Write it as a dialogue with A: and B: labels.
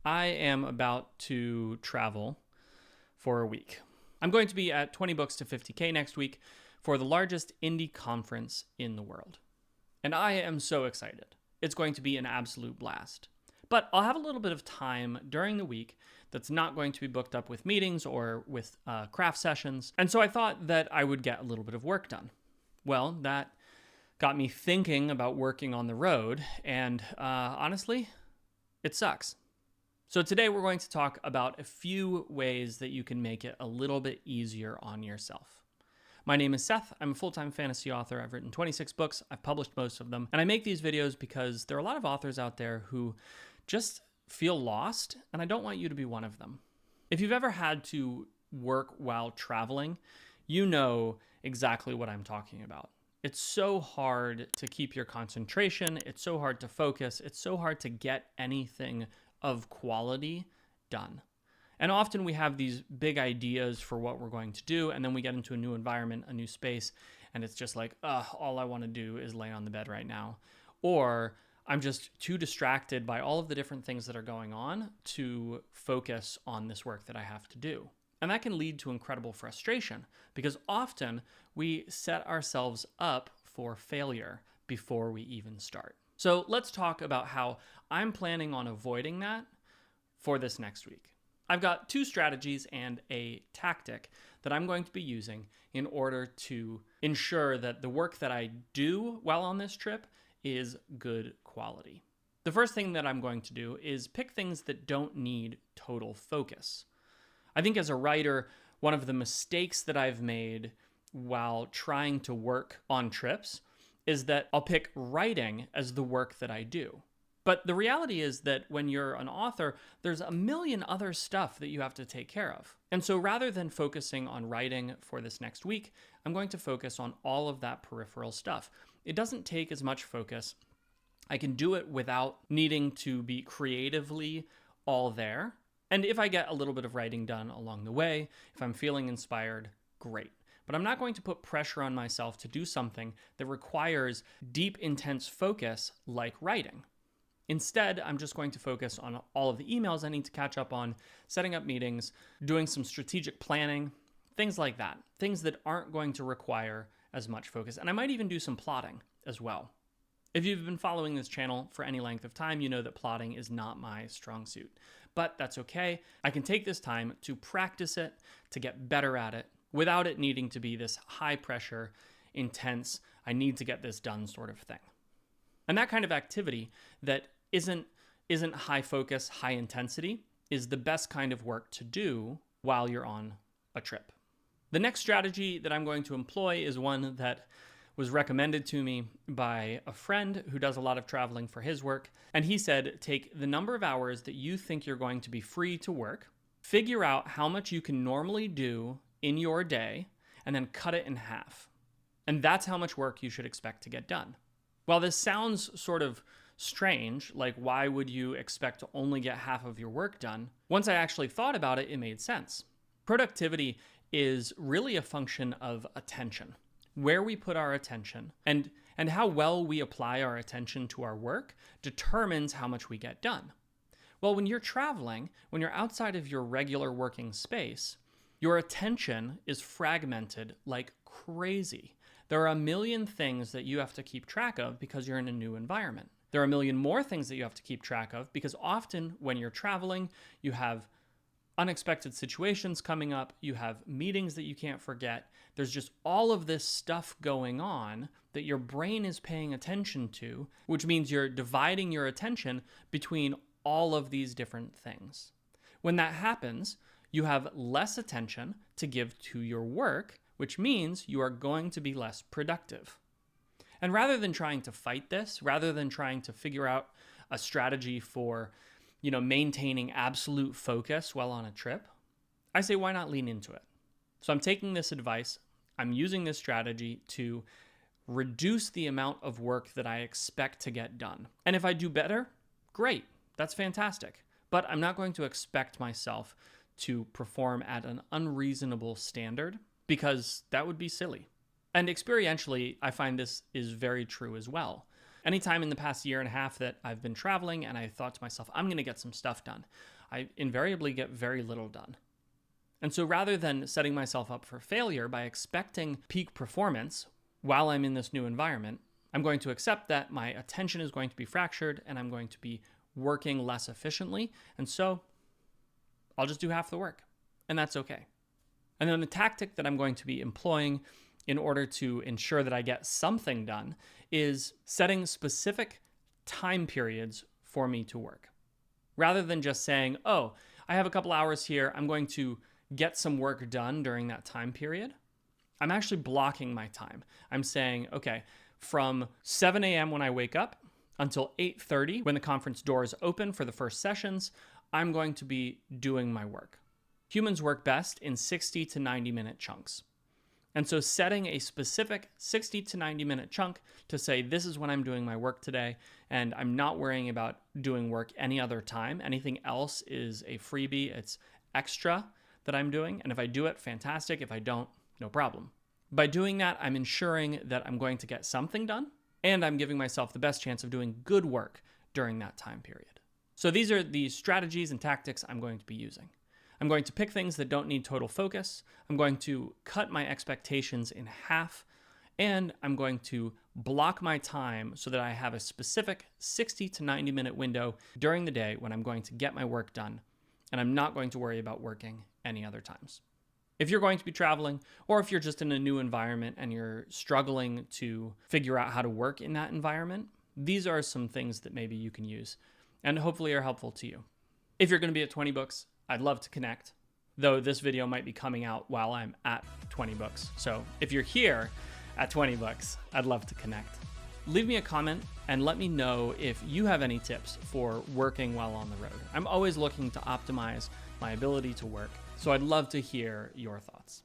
A: I am about to travel for a week. I'm going to be at 20 Books to 50K next week for the largest indie conference in the world. And I am so excited. It's going to be an absolute blast. But I'll have a little bit of time during the week that's not going to be booked up with meetings or with craft sessions. And so I thought that I would get a little bit of work done. Well, that got me thinking about working on the road, and honestly, it sucks. So today we're going to talk about a few ways that you can make it a little bit easier on yourself. My name is Seth. I'm a full-time fantasy author. I've written 26 books. I've published most of them. And I make these videos because there are a lot of authors out there who just feel lost, and I don't want you to be one of them. If you've ever had to work while traveling, you know exactly what I'm talking about. It's so hard to keep your concentration. It's so hard to focus. It's so hard to get anything of quality done. And often we have these big ideas for what we're going to do, and then we get into a new environment, a new space, and it's just like, all I want to do is lay on the bed right now. Or I'm just too distracted by all of the different things that are going on to focus on this work that I have to do. And that can lead to incredible frustration because often we set ourselves up for failure before we even start. So let's talk about how I'm planning on avoiding that for this next week. I've got two strategies and a tactic that I'm going to be using in order to ensure that the work that I do while on this trip is good quality. The first thing that I'm going to do is pick things that don't need total focus. I think as a writer, one of the mistakes that I've made while trying to work on trips is that I'll pick writing as the work that I do. But the reality is that when you're an author, there's a million other stuff that you have to take care of. And so rather than focusing on writing for this next week, I'm going to focus on all of that peripheral stuff. It doesn't take as much focus. I can do it without needing to be creatively all there. And if I get a little bit of writing done along the way, if I'm feeling inspired, great. But I'm not going to put pressure on myself to do something that requires deep, intense focus like writing. Instead, I'm just going to focus on all of the emails I need to catch up on, setting up meetings, doing some strategic planning, things like that. Things that aren't going to require as much focus. And I might even do some plotting as well. If you've been following this channel for any length of time, you know that plotting is not my strong suit. But that's okay. I can take this time to practice it, to get better at it, without it needing to be this high pressure, intense, I need to get this done sort of thing. And that kind of activity that isn't high focus, high intensity is the best kind of work to do while you're on a trip. The next strategy that I'm going to employ is one that was recommended to me by a friend who does a lot of traveling for his work. And he said, take the number of hours that you think you're going to be free to work, figure out how much you can normally do in your day, and then cut it in half. And that's how much work you should expect to get done. While this sounds sort of strange, like why would you expect to only get half of your work done? Once I actually thought about it, it made sense. Productivity is really a function of attention. Where we put our attention and how well we apply our attention to our work determines how much we get done. Well, when you're traveling, when you're outside of your regular working space, your attention is fragmented like crazy. There are a million things that you have to keep track of because you're in a new environment. There are a million more things that you have to keep track of because often when you're traveling, you have unexpected situations coming up, you have meetings that you can't forget. There's just all of this stuff going on that your brain is paying attention to, which means you're dividing your attention between all of these different things. When that happens, you have less attention to give to your work, which means you are going to be less productive. And rather than trying to fight this, rather than trying to figure out a strategy for, maintaining absolute focus while on a trip, I say, why not lean into it? So I'm taking this advice, I'm using this strategy to reduce the amount of work that I expect to get done. And if I do better, great, that's fantastic. But I'm not going to expect myself to perform at an unreasonable standard because that would be silly. And experientially, I find this is very true as well. Anytime in the past year and a half that I've been traveling and I thought to myself, I'm going to get some stuff done, I invariably get very little done. And so rather than setting myself up for failure by expecting peak performance while I'm in this new environment, I'm going to accept that my attention is going to be fractured and I'm going to be working less efficiently. And so I'll just do half the work, and that's okay. And then the tactic that I'm going to be employing in order to ensure that I get something done is setting specific time periods for me to work. Rather than just saying, oh, I have a couple hours here, I'm going to get some work done during that time period, I'm actually blocking my time. I'm saying, okay, from 7 a.m. when I wake up until 8:30 when the conference doors open for the first sessions, I'm going to be doing my work. Humans work best in 60 to 90 minute chunks. And so setting a specific 60 to 90 minute chunk to say, this is when I'm doing my work today, and I'm not worrying about doing work any other time. Anything else is a freebie. It's extra that I'm doing. And if I do it, fantastic. If I don't, no problem. By doing that, I'm ensuring that I'm going to get something done, and I'm giving myself the best chance of doing good work during that time period. So these are the strategies and tactics I'm going to be using. I'm going to pick things that don't need total focus. I'm going to cut my expectations in half, and I'm going to block my time so that I have a specific 60 to 90 minute window during the day when I'm going to get my work done, and I'm not going to worry about working any other times. If you're going to be traveling, or if you're just in a new environment and you're struggling to figure out how to work in that environment, these are some things that maybe you can use and hopefully are helpful to you. If you're going to be at 20 Books, I'd love to connect, though this video might be coming out while I'm at 20 Books. So if you're here at 20 Books, I'd love to connect. Leave me a comment and let me know if you have any tips for working while on the road. I'm always looking to optimize my ability to work, so I'd love to hear your thoughts.